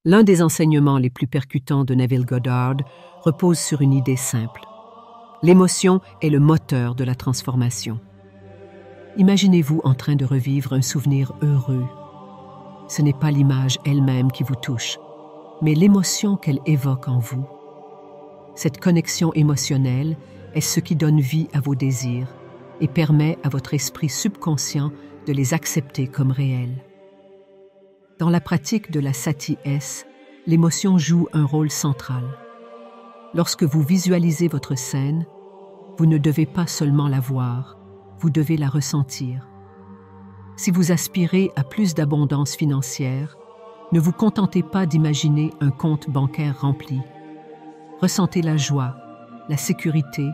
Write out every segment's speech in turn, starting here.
L'un des enseignements les plus percutants de Neville Goddard repose sur une idée simple. L'émotion est le moteur de la transformation. Imaginez-vous en train de revivre un souvenir heureux. Ce n'est pas l'image elle-même qui vous touche, mais l'émotion qu'elle évoque en vous. Cette connexion émotionnelle est ce qui donne vie à vos désirs et permet à votre esprit subconscient de les accepter comme réels. Dans la pratique de la Sati-S, l'émotion joue un rôle central. Lorsque vous visualisez votre scène, vous ne devez pas seulement la voir, vous devez la ressentir. Si vous aspirez à plus d'abondance financière, ne vous contentez pas d'imaginer un compte bancaire rempli. Ressentez la joie, la sécurité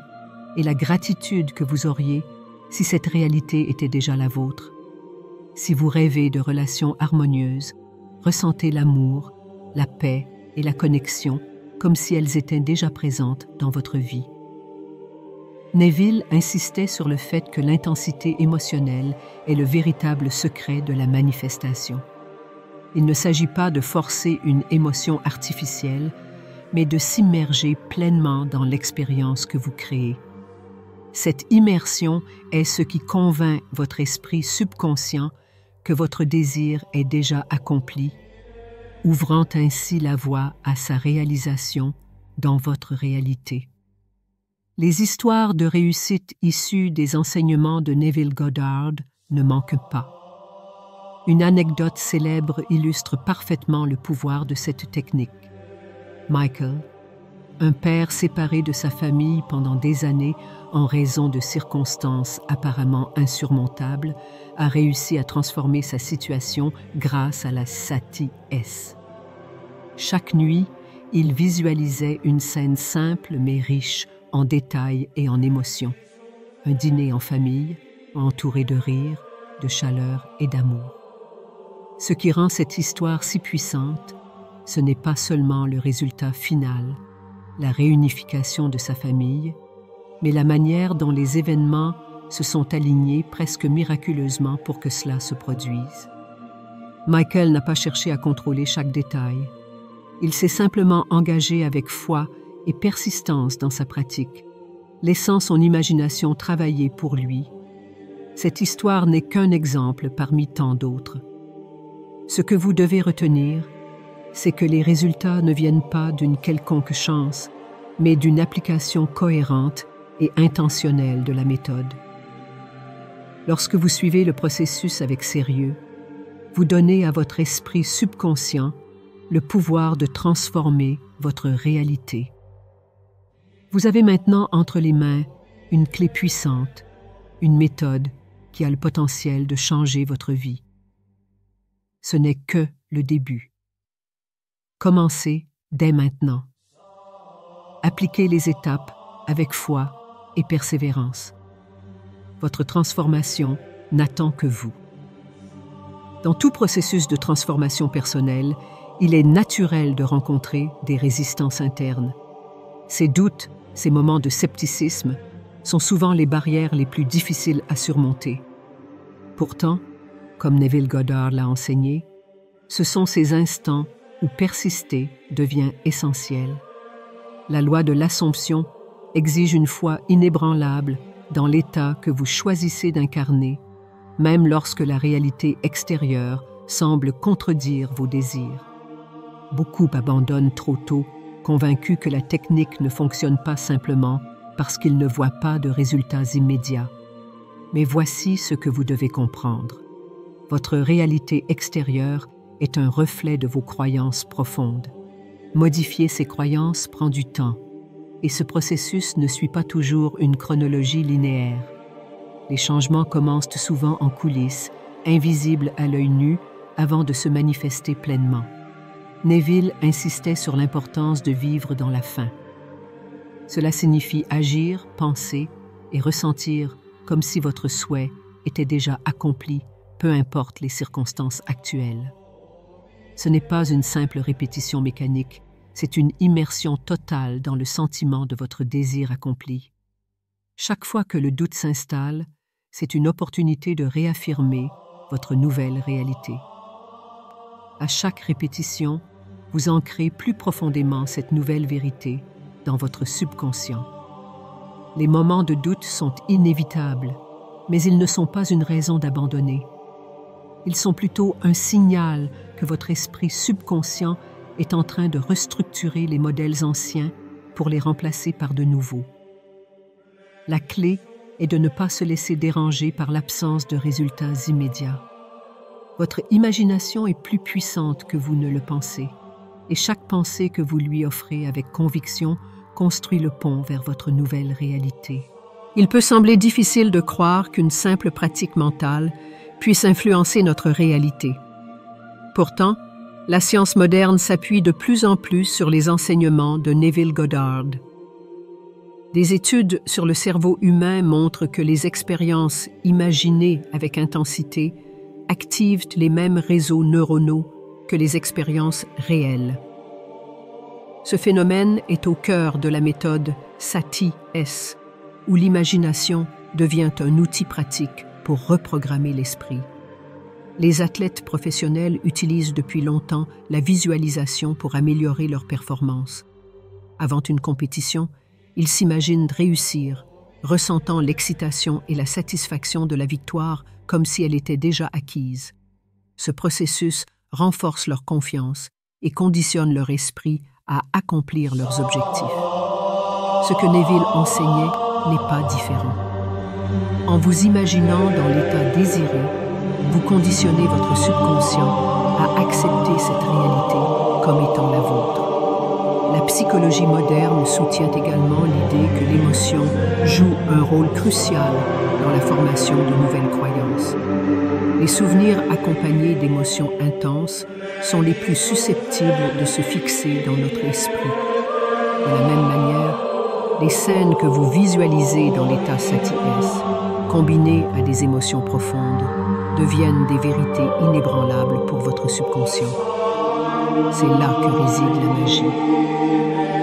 et la gratitude que vous auriez si cette réalité était déjà la vôtre. Si vous rêvez de relations harmonieuses, ressentez l'amour, la paix et la connexion comme si elles étaient déjà présentes dans votre vie. Neville insistait sur le fait que l'intensité émotionnelle est le véritable secret de la manifestation. Il ne s'agit pas de forcer une émotion artificielle, mais de s'immerger pleinement dans l'expérience que vous créez. Cette immersion est ce qui convainc votre esprit subconscient que votre désir est déjà accompli, ouvrant ainsi la voie à sa réalisation dans votre réalité. Les histoires de réussite issues des enseignements de Neville Goddard ne manquent pas. Une anecdote célèbre illustre parfaitement le pouvoir de cette technique. Michael, un père séparé de sa famille pendant des années en raison de circonstances apparemment insurmontables, a réussi à transformer sa situation grâce à la Sati-S. Chaque nuit, il visualisait une scène simple mais riche en détails et en émotions. Un dîner en famille, entouré de rire, de chaleur et d'amour. Ce qui rend cette histoire si puissante, ce n'est pas seulement le résultat final, la réunification de sa famille, mais la manière dont les événements se sont alignés presque miraculeusement pour que cela se produise. Michael n'a pas cherché à contrôler chaque détail. Il s'est simplement engagé avec foi et persistance dans sa pratique, laissant son imagination travailler pour lui. Cette histoire n'est qu'un exemple parmi tant d'autres. Ce que vous devez retenir, c'est que les résultats ne viennent pas d'une quelconque chance, mais d'une application cohérente et intentionnelle de la méthode. Lorsque vous suivez le processus avec sérieux, vous donnez à votre esprit subconscient le pouvoir de transformer votre réalité. Vous avez maintenant entre les mains une clé puissante, une méthode qui a le potentiel de changer votre vie. Ce n'est que le début. Commencez dès maintenant. Appliquez les étapes avec foi et persévérance. Votre transformation n'attend que vous. Dans tout processus de transformation personnelle, il est naturel de rencontrer des résistances internes. Ces doutes, ces moments de scepticisme, sont souvent les barrières les plus difficiles à surmonter. Pourtant, comme Neville Goddard l'a enseigné, ce sont ces instants où persister devient essentiel. La loi de l'Assomption exige une foi inébranlable dans l'état que vous choisissez d'incarner, même lorsque la réalité extérieure semble contredire vos désirs. Beaucoup abandonnent trop tôt, convaincus que la technique ne fonctionne pas simplement parce qu'ils ne voient pas de résultats immédiats. Mais voici ce que vous devez comprendre. Votre réalité extérieure est un reflet de vos croyances profondes. Modifier ces croyances prend du temps, et ce processus ne suit pas toujours une chronologie linéaire. Les changements commencent souvent en coulisses, invisibles à l'œil nu, avant de se manifester pleinement. Neville insistait sur l'importance de vivre dans la faim. Cela signifie agir, penser et ressentir comme si votre souhait était déjà accompli, peu importe les circonstances actuelles. Ce n'est pas une simple répétition mécanique, c'est une immersion totale dans le sentiment de votre désir accompli. Chaque fois que le doute s'installe, c'est une opportunité de réaffirmer votre nouvelle réalité. À chaque répétition, vous ancrez plus profondément cette nouvelle vérité dans votre subconscient. Les moments de doute sont inévitables, mais ils ne sont pas une raison d'abandonner. Ils sont plutôt un signal que votre esprit subconscient est en train de restructurer les modèles anciens pour les remplacer par de nouveaux. La clé est de ne pas se laisser déranger par l'absence de résultats immédiats. Votre imagination est plus puissante que vous ne le pensez, et chaque pensée que vous lui offrez avec conviction construit le pont vers votre nouvelle réalité. Il peut sembler difficile de croire qu'une simple pratique mentale puisse influencer notre réalité. Pourtant, la science moderne s'appuie de plus en plus sur les enseignements de Neville Goddard. Des études sur le cerveau humain montrent que les expériences imaginées avec intensité activent les mêmes réseaux neuronaux que les expériences réelles. Ce phénomène est au cœur de la méthode Sati-S, où l'imagination devient un outil pratique pour reprogrammer l'esprit. Les athlètes professionnels utilisent depuis longtemps la visualisation pour améliorer leur performance. Avant une compétition, ils s'imaginent réussir, ressentant l'excitation et la satisfaction de la victoire comme si elle était déjà acquise. Ce processus renforce leur confiance et conditionne leur esprit à accomplir leurs objectifs. Ce que Neville enseignait n'est pas différent. En vous imaginant dans l'état désiré, vous conditionnez votre subconscient à accepter cette réalité comme étant la vôtre. La psychologie moderne soutient également l'idée que l'émotion joue un rôle crucial dans la formation de nouvelles croyances. Les souvenirs accompagnés d'émotions intenses sont les plus susceptibles de se fixer dans notre esprit. De la même manière, les scènes que vous visualisez dans l'état Sati-S, combinées à des émotions profondes, deviennent des vérités inébranlables pour votre subconscient. C'est là que réside la magie.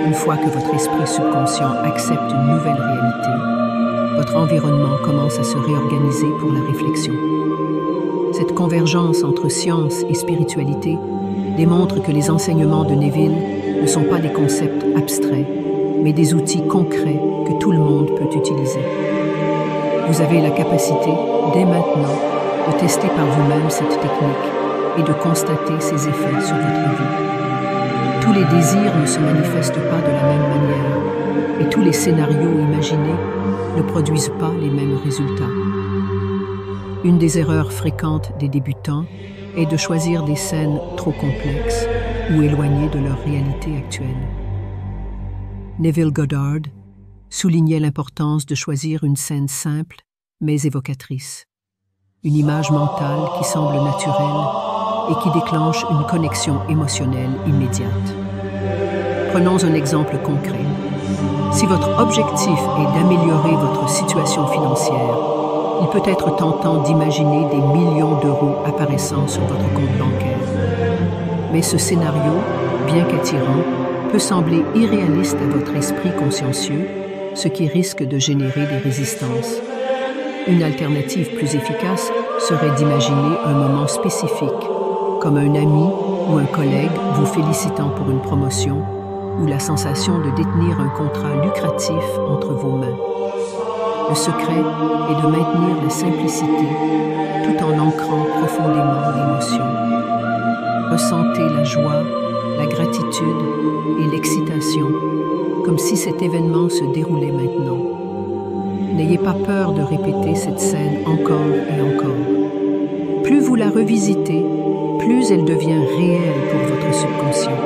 Une fois que votre esprit subconscient accepte une nouvelle réalité, votre environnement commence à se réorganiser pour la réflexion. Cette convergence entre science et spiritualité démontre que les enseignements de Neville ne sont pas des concepts abstraits, mais des outils concrets que tout le monde peut utiliser. Vous avez la capacité, dès maintenant, de tester par vous-même cette technique et de constater ses effets sur votre vie. Tous les désirs ne se manifestent pas de la même manière et tous les scénarios imaginés ne produisent pas les mêmes résultats. Une des erreurs fréquentes des débutants est de choisir des scènes trop complexes ou éloignées de leur réalité actuelle. Neville Goddard soulignait l'importance de choisir une scène simple mais évocatrice. Une image mentale qui semble naturelle et qui déclenche une connexion émotionnelle immédiate. Prenons un exemple concret. Si votre objectif est d'améliorer votre situation financière, il peut être tentant d'imaginer des millions d'euros apparaissant sur votre compte bancaire. Mais ce scénario, bien qu'attirant, peut sembler irréaliste à votre esprit consciencieux, ce qui risque de générer des résistances. Une alternative plus efficace serait d'imaginer un moment spécifique, comme un ami ou un collègue vous félicitant pour une promotion ou la sensation de détenir un contrat lucratif entre vos mains. Le secret est de maintenir la simplicité tout en ancrant profondément l'émotion. Ressentez la joie, la gratitude et l'excitation comme si cet événement se déroulait maintenant. N'ayez pas peur de répéter cette scène encore et encore. Plus vous la revisitez, plus elle devient réelle pour votre subconscient.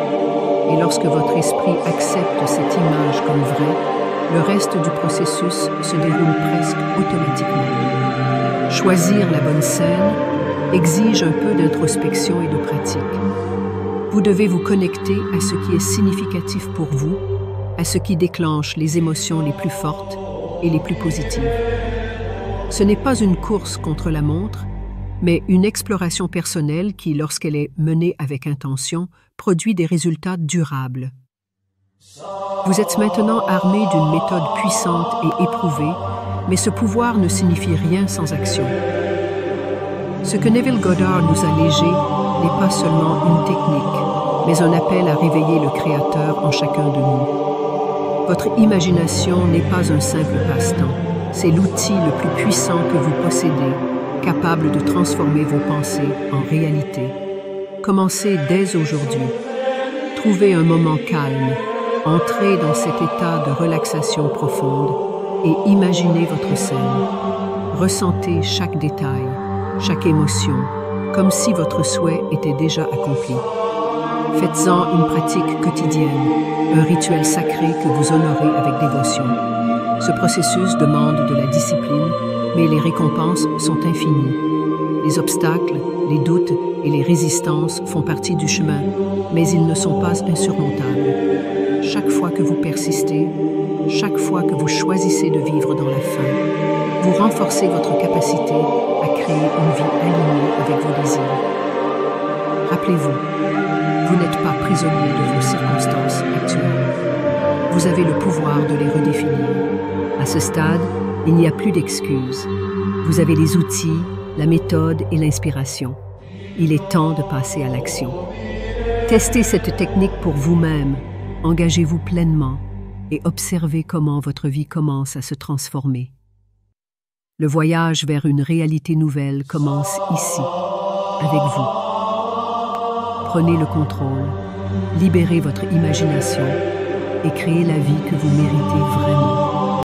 Et lorsque votre esprit accepte cette image comme vraie, le reste du processus se déroule presque automatiquement. Choisir la bonne scène exige un peu d'introspection et de pratique. Vous devez vous connecter à ce qui est significatif pour vous, à ce qui déclenche les émotions les plus fortes et les plus positives. Ce n'est pas une course contre la montre, mais une exploration personnelle qui, lorsqu'elle est menée avec intention, produit des résultats durables. Vous êtes maintenant armé d'une méthode puissante et éprouvée, mais ce pouvoir ne signifie rien sans action. Ce que Neville Goddard nous a légué n'est pas seulement une technique, mais un appel à réveiller le Créateur en chacun de nous. Votre imagination n'est pas un simple passe-temps, c'est l'outil le plus puissant que vous possédez, capable de transformer vos pensées en réalité. Commencez dès aujourd'hui. Trouvez un moment calme, entrez dans cet état de relaxation profonde et imaginez votre scène. Ressentez chaque détail, chaque émotion, comme si votre souhait était déjà accompli. Faites-en une pratique quotidienne, un rituel sacré que vous honorez avec dévotion. Ce processus demande de la discipline, mais les récompenses sont infinies. Les obstacles, les doutes et les résistances font partie du chemin, mais ils ne sont pas insurmontables. Chaque fois que vous persistez, chaque fois que vous choisissez de vivre dans la faim, vous renforcez votre capacité à créer une vie alignée avec vos désirs. Rappelez-vous, vous n'êtes pas prisonnier de vos circonstances actuelles. Vous avez le pouvoir de les redéfinir. À ce stade, il n'y a plus d'excuses. Vous avez les outils, la méthode et l'inspiration. Il est temps de passer à l'action. Testez cette technique pour vous-même, engagez-vous pleinement et observez comment votre vie commence à se transformer. Le voyage vers une réalité nouvelle commence ici, avec vous. Prenez le contrôle, libérez votre imagination et créez la vie que vous méritez vraiment.